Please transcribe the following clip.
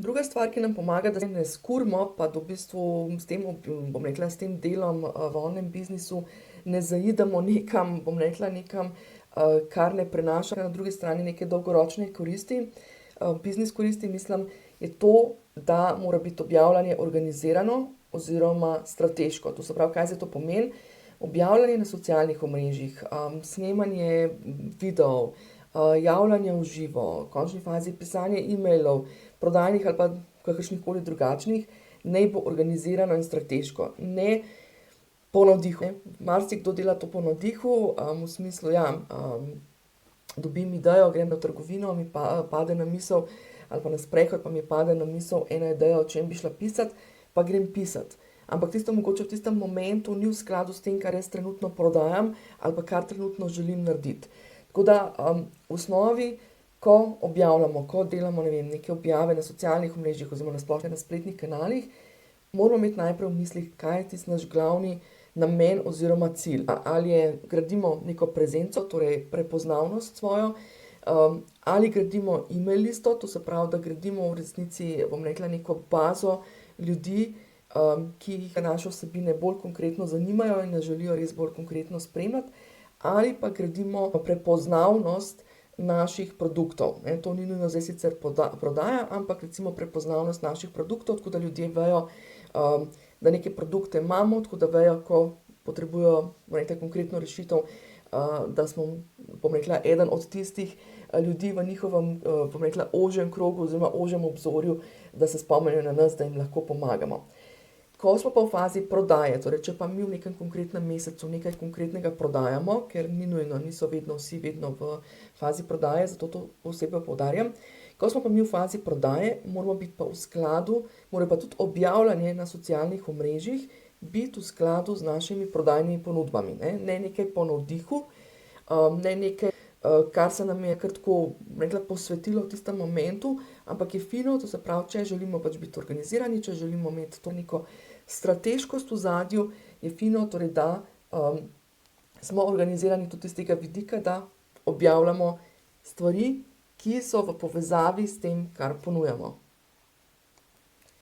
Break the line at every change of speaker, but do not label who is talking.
Druga stvar, ki nam pomaga, da se ne skurimo, pa da v bistvu s tem, bom rekla, s tem delom v online biznisu ne zaidemo nekam, bom rekla, nekam, kar ne prenaša na drugi strani neke dolgoročne koristi, biznis koristi, mislim, je to, da mora biti objavljanje organizirano oziroma strateško. To se pravi, kaj zdaj to pomeni? Objavljanje na socialnih omrežjih, snemanje videov, javljanje v živo, v končni fazi pisanje e-mailov, prodajnih ali pa kakršnihkoli drugačnih, naj bo organizirano in strateško, ne po navdihu. Marsikdo dela to po navdihu, v smislu, ja, dobim idejo, grem na trgovino, mi pade na misel, ali pa na sprehod, pa mi pade na misel ena ideja, o čem bi šla pisati, pa grem pisati. Ampak tisto mogoče v tistem momentu ni v skladu s tem, kar jaz trenutno prodajam ali pa kar trenutno želim narediti. Tako da v osnovi, ko objavljamo, ko delamo, ne vem, neke objave na socialnih omrežjih oziroma na splošno na spletnih kanalih, moramo imeti najprej v mislih, kaj je tisti naš glavni namen oziroma cilj. Ali gradimo neko prezenco, torej prepoznavnost svojo, ali gradimo e-mail listo, to se pravi, da gradimo v resnici, bom rekla, neko bazo ljudi, ki jih naše vsebine bolj konkretno zanimajo in nas želijo res bolj konkretno spremljati, ali pa gradimo prepoznavnost naših produktov. To ni nujno zdaj sicer prodaja, ampak recimo prepoznavnost naših produktov, tako da ljudje vejo, da neke produkte imamo, tako da vejo, ko potrebujejo, bom rekla, konkretno rešitev, da smo, bom rekla, eden od tistih ljudi v njihovem, bom rekla, ožjem krogu oziroma ožjem obzorju, da se spomnijo na nas, da jim lahko pomagamo. Ko smo pa v fazi prodaje, torej če pa mi v nekem konkretnem mesecu nekaj konkretnega prodajamo, ker ni nujno, niso vsi vedno v fazi prodaje, zato to posebej poudarjam. Ko smo pa mi v fazi prodaje, moramo biti pa v skladu, mora pa tudi objavljanje na socialnih omrežjih biti v skladu z našimi prodajnimi ponudbami. Ne nekaj po navdihu, ne nekaj, kar se nam je kar tako, rekla, posvetilo v tistem momentu, ampak je fino, to se pravi, če želimo pač biti organizirani, če želimo imeti to neko strateškost v ozadju, je fino, torej, da smo organizirani tudi iz tega vidika, da objavljamo stvari, ki so v povezavi s tem, kar ponujamo.